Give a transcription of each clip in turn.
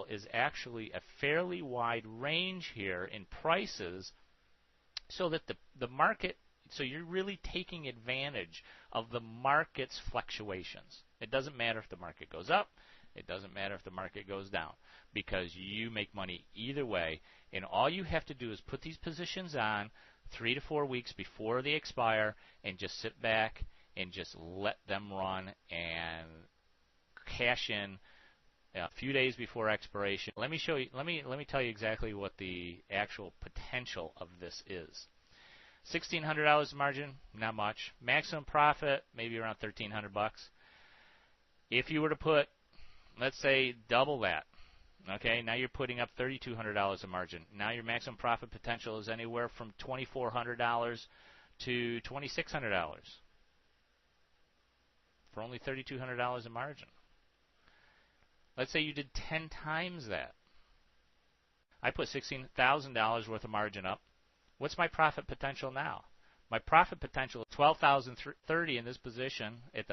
is actually a fairly wide range here in prices, so that the market, so you're really taking advantage of the market's fluctuations. It doesn't matter if the market goes up, it doesn't matter if the market goes down, because you make money either way, and all you have to do is put these positions on 3 to 4 weeks before they expire and just sit back and just let them run and cash in a few days before expiration. Let me show you. Let me tell you exactly what the actual potential of this is. $1,600 margin, not much. Maximum profit, maybe around $1,300. If you were to put, let's say, double that, okay, now you're putting up $3,200 a margin. Now your maximum profit potential is anywhere from $2,400 to $2,600 for only $3,200 a margin. Let's say you did 10 times that. I put $16,000 worth of margin up. What's my profit potential now? My profit potential is $12,030 in this position at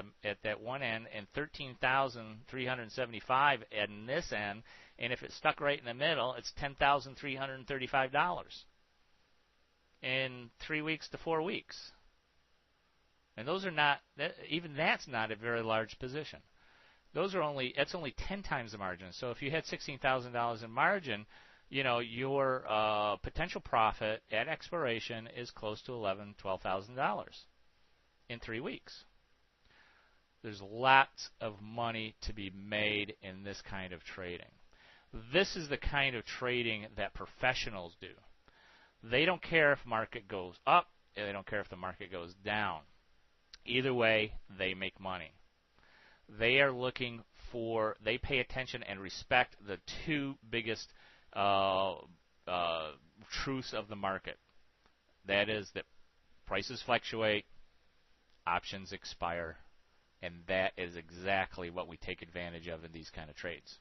that one end, and $13,375 at this end. And if it's stuck right in the middle, it's $10,335 in 3 weeks to 4 weeks. And those are not, even that's not a very large position. It's only 10 times the margin. So if you had $16,000 in margin, you know, your potential profit at expiration is close to $11,000, $12,000 in 3 weeks. There's lots of money to be made in this kind of trading. This is the kind of trading that professionals do. They don't care if market goes up, and they don't care if the market goes down. Either way, they make money. They are looking for, they pay attention and respect the two biggest truths of the market. That is that prices fluctuate, options expire, and that is exactly what we take advantage of in these kind of trades.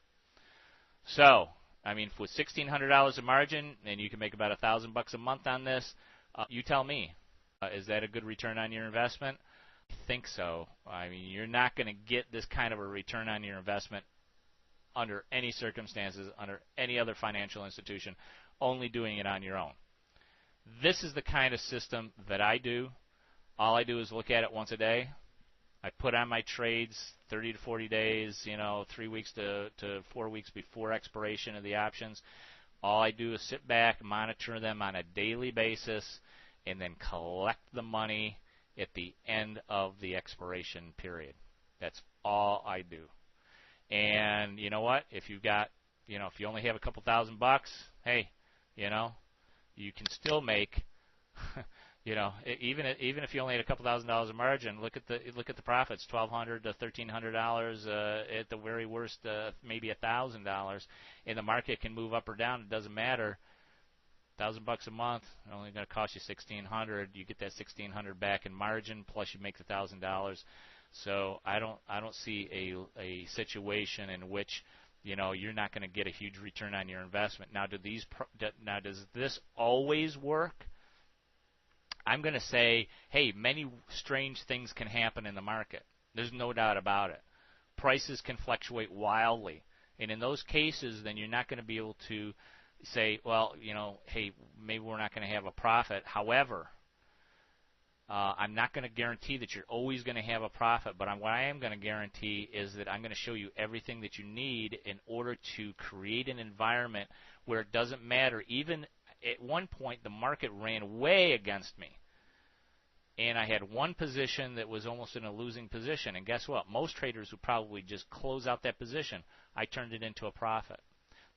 So, I mean, with $1,600 a margin, and you can make about $1,000 a month on this, you tell me, is that a good return on your investment? I think so. I mean, you're not going to get this kind of a return on your investment under any circumstances, under any other financial institution, only doing it on your own. This is the kind of system that I do. All I do is look at it once a day. I put on my trades 30 to 40 days, 3 weeks to 4 weeks before expiration of the options. All I do is sit back, monitor them on a daily basis, and then collect the money at the end of the expiration period. That's all I do. And you know what? If you've got, if you only have a couple $1,000, hey, you can still make, even if you only had a couple $1,000 of margin, look at the profits, $1,200 to $1,300, at the very worst, maybe $1,000, and the market can move up or down. It doesn't matter. $1,000 a month, only going to cost you $1,600. You get that $1,600 back in margin, plus you make the $1,000. So I don't see a situation in which you're not going to get a huge return on your investment. Now, does this always work? I'm going to say, hey, many strange things can happen in the market. There's no doubt about it. Prices can fluctuate wildly, and in those cases, then you're not going to be able to say, well, hey, maybe we're not going to have a profit. However, I'm not going to guarantee that you're always going to have a profit, but what I am going to guarantee is that I'm going to show you everything that you need in order to create an environment where it doesn't matter. Even at one point, the market ran way against me, and I had one position that was almost in a losing position, and guess what? Most traders would probably just close out that position. I turned it into a profit.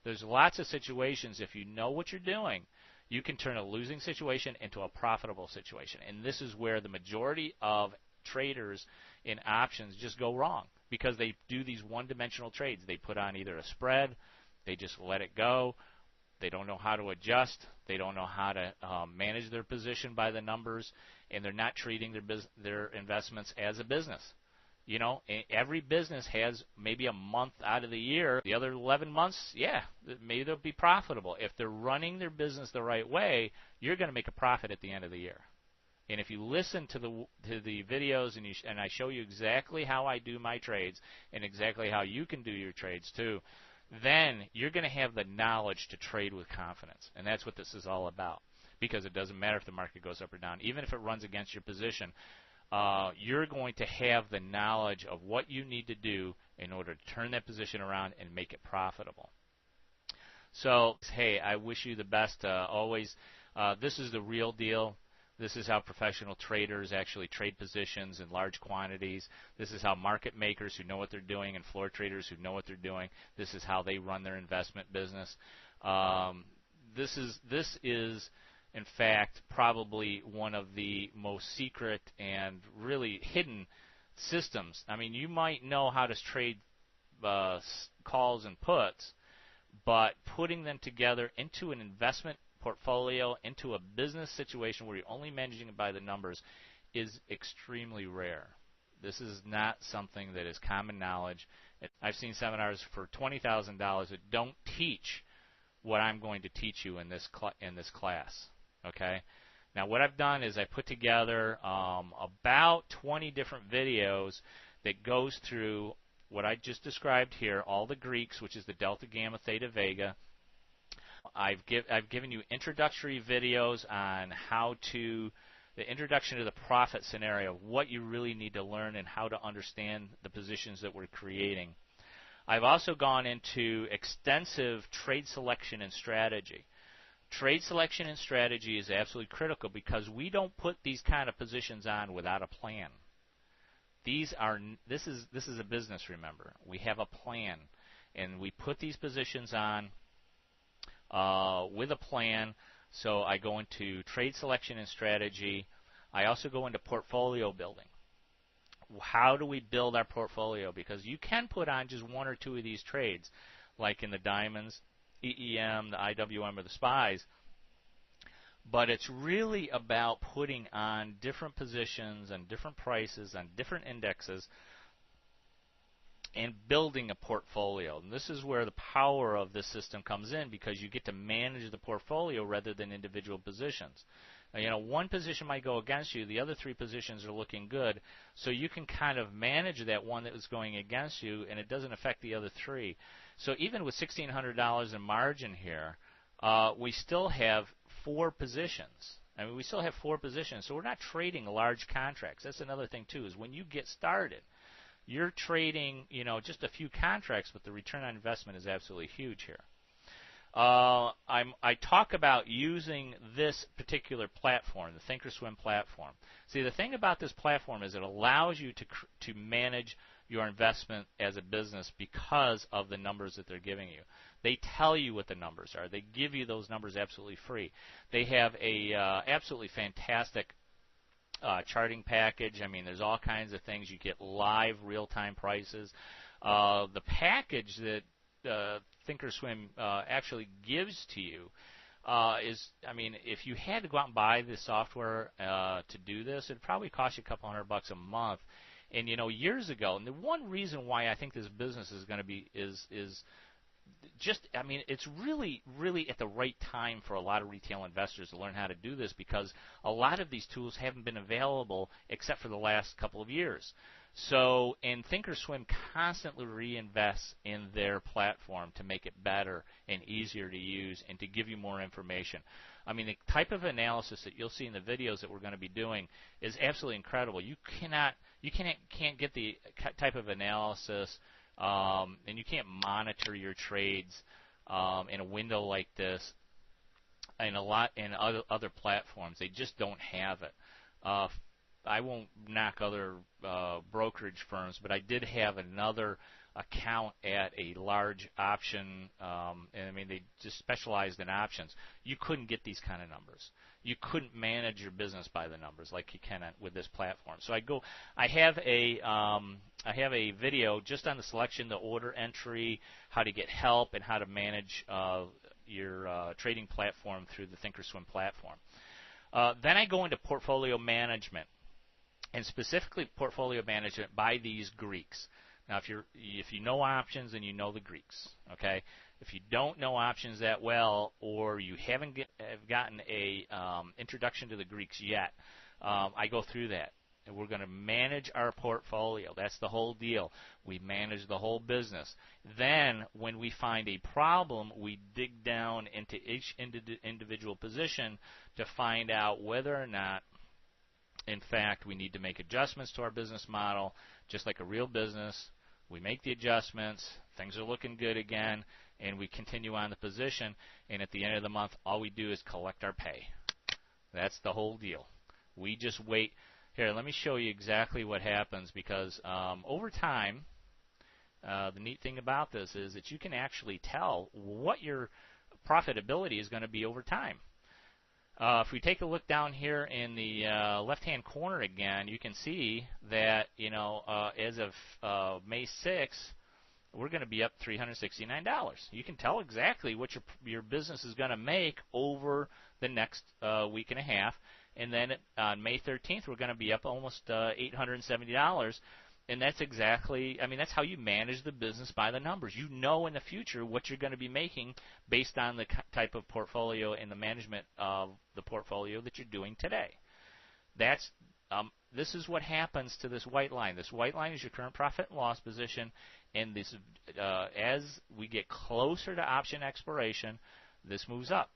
There's lots of situations, if you know what you're doing, you can turn a losing situation into a profitable situation. And this is where the majority of traders in options just go wrong, because they do these one-dimensional trades. They put on either a spread, they just let it go, they don't know how to adjust, they don't know how to manage their position by the numbers, and they're not treating their investments as a business. Every business has maybe a month out of the year. The other 11 months, yeah, maybe they'll be profitable. If they're running their business the right way, you're going to make a profit at the end of the year. And if you listen to the videos and I show you exactly how I do my trades and exactly how you can do your trades too, then you're going to have the knowledge to trade with confidence. And that's what this is all about, because it doesn't matter if the market goes up or down. Even if it runs against your position, you're going to have the knowledge of what you need to do in order to turn that position around and make it profitable. So, hey, I wish you the best always. This is the real deal. This is how professional traders actually trade positions in large quantities. This is how market makers who know what they're doing and floor traders who know what they're doing, this is how they run their investment business. This is, in fact, probably one of the most secret and really hidden systems. I mean, you might know how to trade calls and puts, but putting them together into an investment portfolio, into a business situation where you're only managing it by the numbers, is extremely rare. This is not something that is common knowledge. I've seen seminars for $20,000 that don't teach what I'm going to teach you in this class. Okay. Now what I've done is I put together about 20 different videos that goes through what I just described here, all the Greeks, which is the delta, gamma, theta, vega. I've given you introductory videos on the introduction to the profit scenario, what you really need to learn and how to understand the positions that we're creating. I've also gone into extensive trade selection and strategy. Trade selection and strategy is absolutely critical because we don't put these kind of positions on without a plan. This is a business, remember. We have a plan, and we put these positions on with a plan. So I go into trade selection and strategy. I also go into portfolio building. How do we build our portfolio? Because you can put on just one or two of these trades, like in the diamonds, EEM, the IWM, or the SPYs. But it's really about putting on different positions and different prices on different indexes and building a portfolio. And this is where the power of this system comes in, because you get to manage the portfolio rather than individual positions. Now, one position might go against you, the other three positions are looking good, so you can kind of manage that one that was going against you, and it doesn't affect the other three. So even with $1,600 in margin here, we still have 4 positions. I mean, we still have 4 positions, so we're not trading large contracts. That's another thing too, is when you get started, you're trading, just a few contracts, but the return on investment is absolutely huge here. I talk about using this particular platform, the Thinkorswim platform. See, the thing about this platform is it allows you to manage your investment as a business because of the numbers that they're giving you. They tell you what the numbers are. They give you those numbers absolutely free. They have a absolutely fantastic charting package. I mean, there's all kinds of things. You get live real-time prices. The package that Thinkorswim actually gives to you is, I mean, if you had to go out and buy the software to do this, it'd probably cost you a couple $100 a month. And years ago, and the one reason why I think this business is going to be is just, I mean, it's really, really at the right time for a lot of retail investors to learn how to do this, because a lot of these tools haven't been available except for the last couple of years. So, and Thinkorswim constantly reinvests in their platform to make it better and easier to use and to give you more information. I mean, the type of analysis that you'll see in the videos that we're going to be doing is absolutely incredible. You can't get the type of analysis, and you can't monitor your trades in a window like this in other platforms. They just don't have it. I won't knock other brokerage firms, but I did have another account at a large option, and I mean, they just specialized in options. You couldn't get these kind of numbers. You couldn't manage your business by the numbers like you can with this platform. So I have a video just on the selection, the order entry, how to get help, and how to manage your trading platform through the Thinkorswim platform. Then I go into portfolio management, and specifically portfolio management by these Greeks. Now, if you know options, then you know the Greeks, okay? If you don't know options that well, or you haven't gotten a introduction to the Greeks yet, I go through that. And we're going to manage our portfolio. That's the whole deal. We manage the whole business. Then, when we find a problem, we dig down into each individual position to find out whether or not, in fact, we need to make adjustments to our business model, just like a real business. We make the adjustments, things are looking good again, and we continue on the position, and at the end of the month, all we do is collect our pay. That's the whole deal. We just wait. Here, let me show you exactly what happens, because over time, the neat thing about this is that you can actually tell what your profitability is going to be over time. If we take a look down here in the left-hand corner again, you can see that, as of May 6th, we're going to be up $369. You can tell exactly what your business is going to make over the next week and a half. And then on May 13th, we're going to be up almost $870. And that's exactly, that's how you manage the business by the numbers. You know in the future what you're going to be making based on the type of portfolio and the management of the portfolio that you're doing today. This is what happens to this white line. This white line is your current profit and loss position, and this, as we get closer to option expiration, this moves up.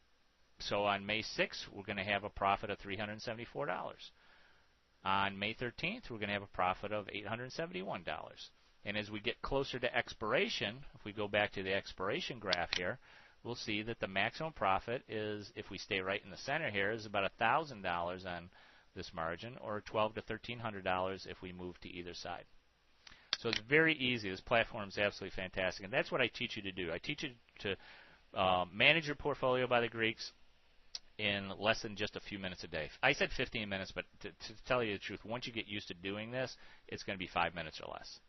So on May 6th, we're going to have a profit of $374. On May 13th, we're going to have a profit of $871. And as we get closer to expiration, if we go back to the expiration graph here, we'll see that the maximum profit is, if we stay right in the center here, is about $1,000 on this margin, or $1,200 to $1,300 if we move to either side. So it's very easy. This platform is absolutely fantastic, and that's what I teach you to do. I teach you to manage your portfolio by the Greeks in less than just a few minutes a day. I said 15 minutes, but to tell you the truth, once you get used to doing this, it's going to be 5 minutes or less.